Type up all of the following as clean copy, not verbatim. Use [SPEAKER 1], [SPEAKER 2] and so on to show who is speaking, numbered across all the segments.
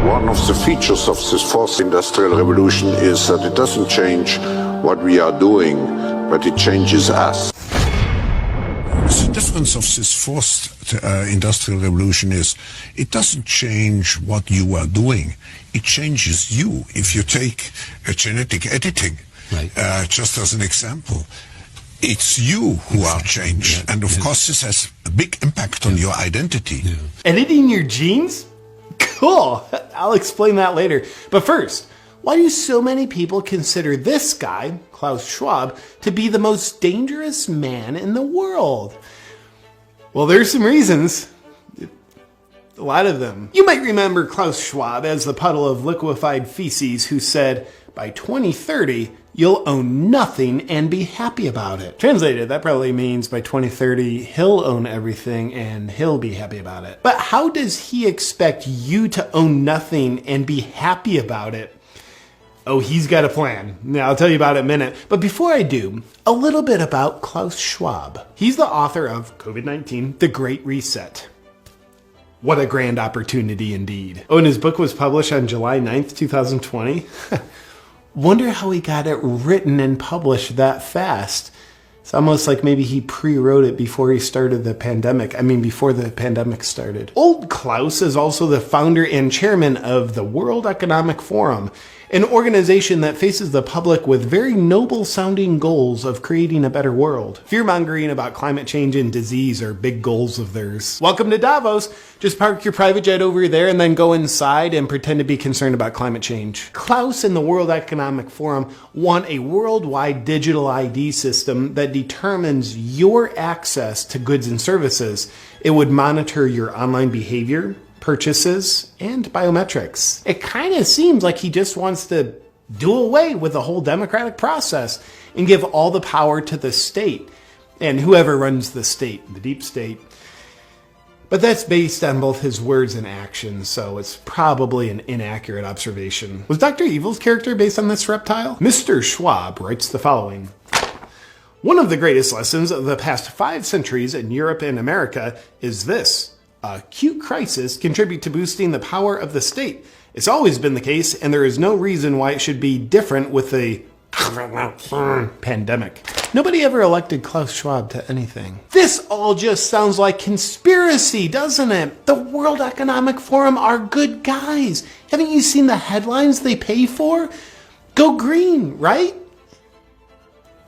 [SPEAKER 1] One of the features of this fourth industrial revolution is that it doesn't change what we are doing, but it changes us.
[SPEAKER 2] The difference of this fourth industrial revolution is it doesn't change what you are doing, it changes you. If you take genetic editing, right. Just as an example, it's you who are changed, and of course this has a big impact on your identity.
[SPEAKER 3] Editing your genes? Cool, I'll explain that later. But first, why do so many people consider this guy, Klaus Schwab, to be the most dangerous man in the world? Well, there's some reasons. A lot of them. You might remember Klaus Schwab as the puddle of liquefied feces who said, by 2030, you'll own nothing and be happy about it. Translated, that probably means by 2030, he'll own everything and he'll be happy about it. But how does he expect you to own nothing and be happy about it? Oh, he's got a plan. Now, I'll tell you about it in a minute. But before I do, a little bit about Klaus Schwab. He's the author of COVID-19, The Great Reset. What a grand opportunity indeed. Oh, and his book was published on July 9th, 2020. Wonder how he got it written and published that fast. It's almost like maybe he pre-wrote it before he started the pandemic. I mean, before the pandemic started. Old Klaus is also the founder and chairman of the World Economic Forum, an organization that faces the public with very noble-sounding goals of creating a better world. Fear-mongering about climate change and disease are big goals of theirs. Welcome to Davos. Just park your private jet over there and then go inside and pretend to be concerned about climate change. Klaus and the World Economic Forum want a worldwide digital ID system that determines your access to goods and services. It would monitor your online behavior, purchases, and biometrics. It kind of seems like he just wants to do away with the whole democratic process and give all the power to the state and whoever runs the state, the deep state. But that's based on both his words and actions, so it's probably an inaccurate observation. Was Dr. Evil's character based on this reptile? Mr. Schwab writes the following. One of the greatest lessons of the past 5 centuries in Europe and America is this. Acute crises contribute to boosting the power of the state. It's always been the case, and there is no reason why it should be different with the pandemic. Nobody ever elected Klaus Schwab to anything. This all just sounds like conspiracy, doesn't it? The World Economic Forum are good guys. Haven't you seen the headlines they pay for? Go green, right?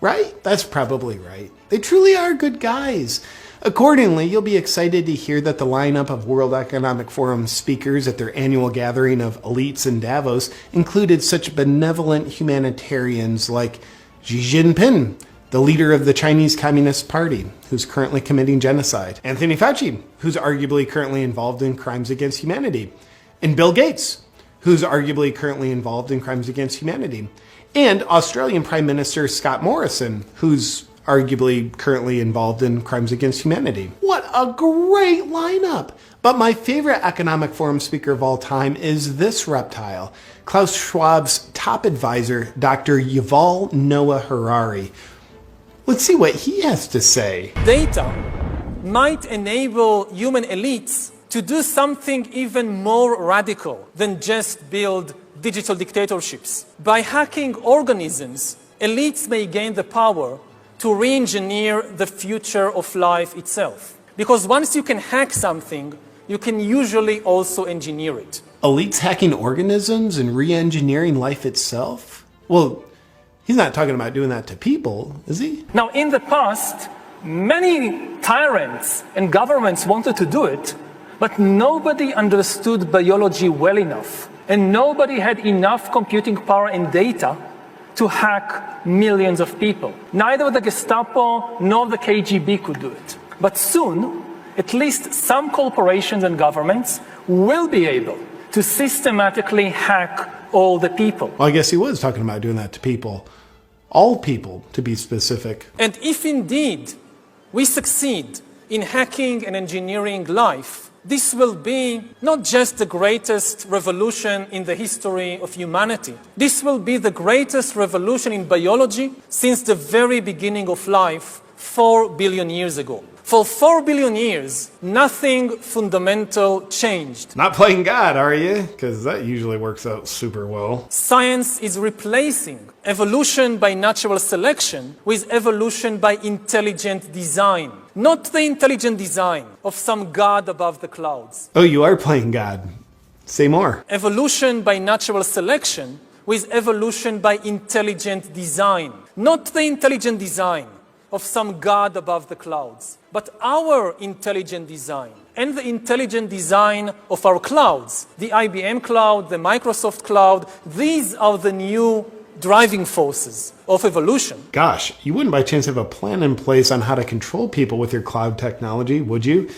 [SPEAKER 3] Right? That's probably right. They truly are good guys. Accordingly, you'll be excited to hear that the lineup of World Economic Forum speakers at their annual gathering of elites in Davos included such benevolent humanitarians like Xi Jinping, the leader of the Chinese Communist Party, who's currently committing genocide, Anthony Fauci, who's arguably currently involved in crimes against humanity, and Bill Gates, who's arguably currently involved in crimes against humanity, and Australian Prime Minister Scott Morrison, who's arguably currently involved in crimes against humanity. What a great lineup! But my favorite Economic Forum speaker of all time is this reptile, Klaus Schwab's top advisor, Dr. Yuval Noah Harari. Let's see what he has to say.
[SPEAKER 4] Data might enable human elites to do something even more radical than just build digital dictatorships. By hacking organisms, elites may gain the power to re-engineer the future of life itself. Because once you can hack something, you can usually also engineer it.
[SPEAKER 3] Elites hacking organisms and re-engineering life itself? Well, he's not talking about doing that to people, is he?
[SPEAKER 4] Now, in the past, many tyrants and governments wanted to do it, but nobody understood biology well enough, and nobody had enough computing power and data to hack millions of people. Neither the Gestapo nor the KGB could do it. But soon, at least some corporations and governments will be able to systematically hack all the people.
[SPEAKER 3] Well, I guess he was talking about doing that to people. All people, to be specific.
[SPEAKER 4] And if indeed we succeed in hacking and engineering life, this will be not just the greatest revolution in the history of humanity. This will be the greatest revolution in biology since the very beginning of life 4 billion years ago. For 4 billion years, nothing fundamental changed.
[SPEAKER 3] Not playing God, are you? Because that usually works out super well.
[SPEAKER 4] Science is replacing evolution by natural selection with evolution by intelligent design. Not the intelligent design of some God above the clouds.
[SPEAKER 3] Oh, you are playing God. Say more.
[SPEAKER 4] Evolution by natural selection with evolution by intelligent design. Not the intelligent design of some God above the clouds, but our intelligent design and the intelligent design of our clouds, the IBM cloud, the Microsoft cloud. These are the new driving forces of evolution.
[SPEAKER 3] Gosh, you wouldn't by chance have a plan in place on how to control people with your cloud technology, would you?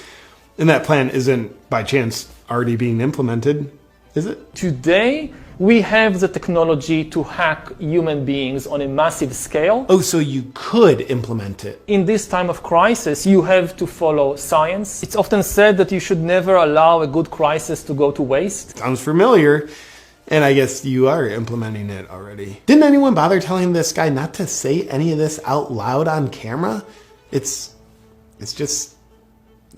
[SPEAKER 3] And that plan isn't by chance already being implemented, is it?
[SPEAKER 4] Today, we have the technology to hack human beings on a massive scale.
[SPEAKER 3] Oh, so you could implement it.
[SPEAKER 4] In this time of crisis, you have to follow science. It's often said that you should never allow a good crisis to go to waste.
[SPEAKER 3] Sounds familiar. And I guess you are implementing it already. Didn't anyone bother telling this guy not to say any of this out loud on camera? It's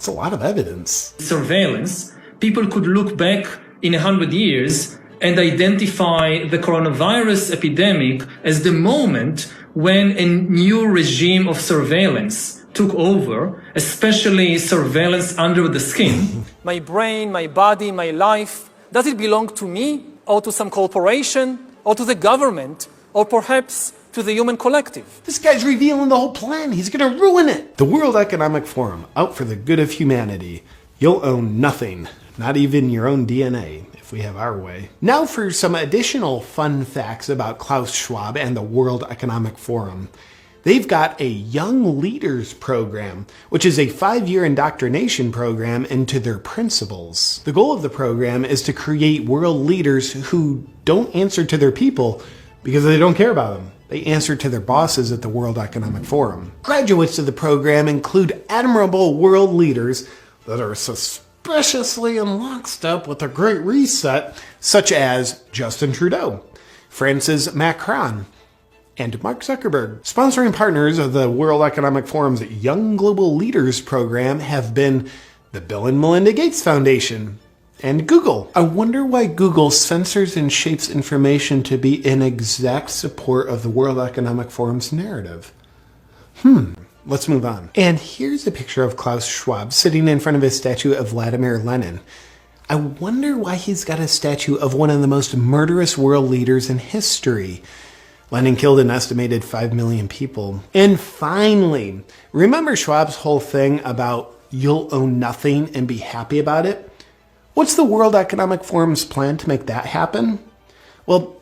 [SPEAKER 3] a lot of evidence.
[SPEAKER 4] Surveillance, people could look back in 100 years and identify the coronavirus epidemic as the moment when a new regime of surveillance took over, especially surveillance under the skin. My brain, my body, my life, does it belong to me or to some corporation or to the government or perhaps to the human collective?
[SPEAKER 3] This guy's revealing the whole plan. He's gonna ruin it. The World Economic Forum, out for the good of humanity. You'll own nothing, not even your own DNA, if we have our way. Now for some additional fun facts about Klaus Schwab and the World Economic Forum. They've got a Young Leaders Program, which is a 5-year indoctrination program into their principles. The goal of the program is to create world leaders who don't answer to their people because they don't care about them. They answer to their bosses at the World Economic Forum. Graduates of the program include admirable world leaders that are suspiciously in lockstep with the Great Reset, such as Justin Trudeau, Francis Macron, and Mark Zuckerberg. Sponsoring partners of the World Economic Forum's Young Global Leaders program have been the Bill and Melinda Gates Foundation and Google. I wonder why Google censors and shapes information to be in exact support of the World Economic Forum's narrative. Let's move on. And here's a picture of Klaus Schwab sitting in front of his statue of Vladimir Lenin. I wonder why he's got a statue of one of the most murderous world leaders in history. Lenin killed an estimated 5 million people. And finally, remember Schwab's whole thing about you'll own nothing and be happy about it? What's the World Economic Forum's plan to make that happen? Well,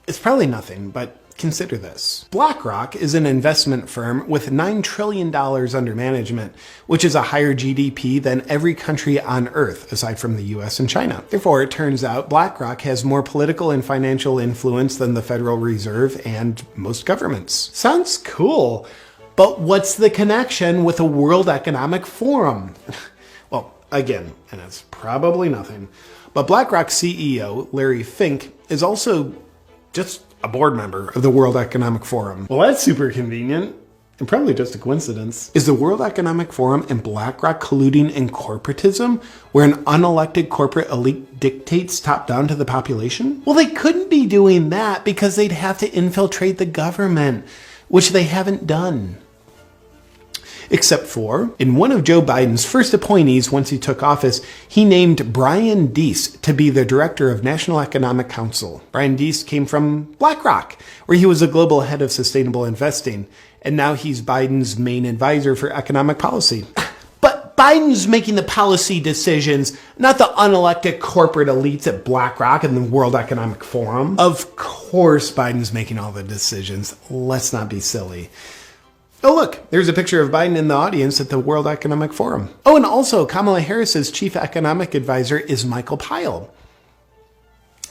[SPEAKER 3] it's probably nothing, but consider this. BlackRock is an investment firm with $9 trillion under management, which is a higher GDP than every country on Earth, aside from the US and China. Therefore, it turns out BlackRock has more political and financial influence than the Federal Reserve and most governments. Sounds cool, but what's the connection with the World Economic Forum? Well, again, and it's probably nothing, but BlackRock CEO Larry Fink is also just a board member of the World Economic Forum. Well, that's super convenient, and probably just a coincidence. Is the World Economic Forum and BlackRock colluding in corporatism, where an unelected corporate elite dictates top-down to the population? Well, they couldn't be doing that because they'd have to infiltrate the government, which they haven't done. Except for, in one of Joe Biden's first appointees once he took office, he named Brian Deese to be the director of National Economic Council. Brian Deese came from BlackRock, where he was a global head of sustainable investing, and now he's Biden's main advisor for economic policy. But Biden's making the policy decisions, not the unelected corporate elites at BlackRock and the World Economic Forum. Of course Biden's making all the decisions. Let's not be silly. Oh, look, there's a picture of Biden in the audience at the World Economic Forum. Oh, and also Kamala Harris's chief economic advisor is Michael Pyle.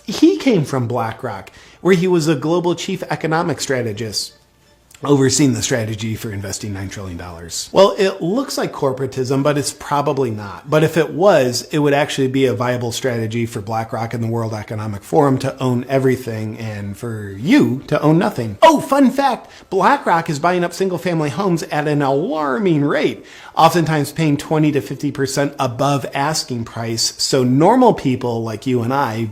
[SPEAKER 3] He came from BlackRock, where he was a global chief economic strategist. overseeing the strategy for investing $9 trillion. Well, it looks like corporatism, but it's probably not. But if it was, it would actually be a viable strategy for BlackRock and the World Economic Forum to own everything and for you to own nothing. Oh, fun fact, BlackRock is buying up single-family homes at an alarming rate, oftentimes paying 20 to 50% above asking price, so normal people like you and I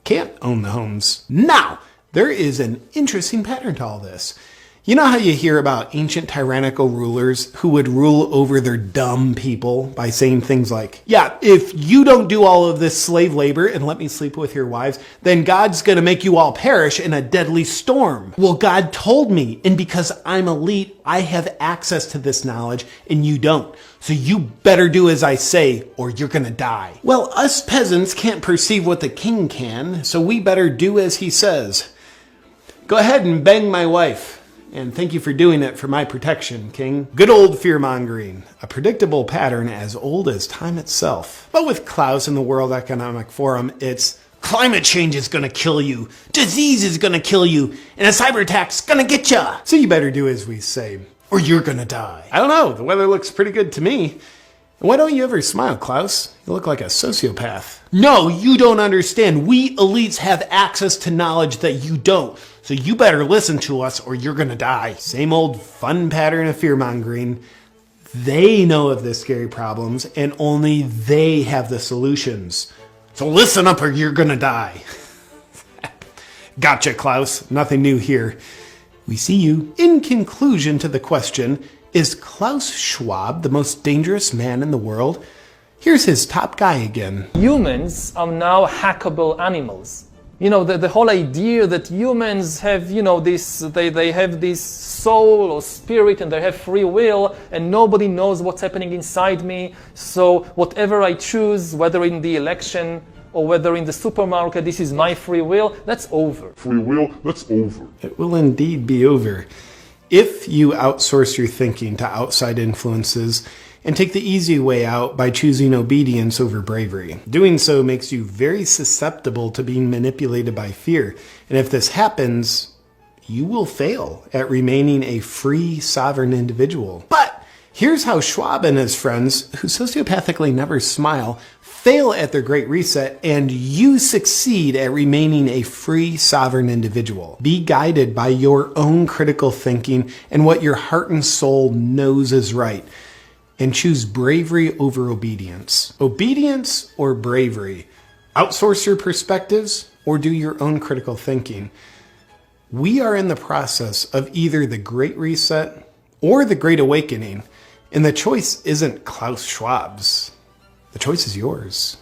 [SPEAKER 3] can't own the homes. Now, there is an interesting pattern to all this. You know how you hear about ancient tyrannical rulers who would rule over their dumb people by saying things like, yeah, if you don't do all of this slave labor and let me sleep with your wives, then God's going to make you all perish in a deadly storm. Well, God told me, and because I'm elite, I have access to this knowledge and you don't. So you better do as I say or you're going to die. Well, us peasants can't perceive what the king can, so we better do as he says. Go ahead and bang my wife. And thank you for doing it for my protection, King. Good old fear-mongering, a predictable pattern as old as time itself. But with Klaus and the World Economic Forum, it's climate change is gonna kill you, disease is gonna kill you, and a cyber attack's gonna get ya. So you better do as we say, or you're gonna die. I don't know, the weather looks pretty good to me. Why don't you ever smile, Klaus? You look like a sociopath. No, you don't understand. We elites have access to knowledge that you don't. So you better listen to us or you're gonna die. Same old fun pattern of fear-mongering. They know of the scary problems and only they have the solutions. So listen up or you're gonna die. Gotcha, Klaus. Nothing new here. We see you. In conclusion to the question, is Klaus Schwab the most dangerous man in the world? Here's his top guy again.
[SPEAKER 4] Humans are now hackable animals. You know, the whole idea that humans have, they have this soul or spirit and they have free will and nobody knows what's happening inside me. So whatever I choose, whether in the election or whether in the supermarket, this is my free will, that's over.
[SPEAKER 5] Free will, that's over.
[SPEAKER 3] It will indeed be over. If you outsource your thinking to outside influences and take the easy way out by choosing obedience over bravery. Doing so makes you very susceptible to being manipulated by fear. And if this happens, you will fail at remaining a free, sovereign individual. But here's how Schwab and his friends, who sociopathically never smile, fail at their Great Reset, and you succeed at remaining a free, sovereign individual. Be guided by your own critical thinking and what your heart and soul knows is right. And choose bravery over obedience. Obedience or bravery? Outsource your perspectives or do your own critical thinking? We are in the process of either the Great Reset or the Great Awakening, and the choice isn't Klaus Schwab's. The choice is yours.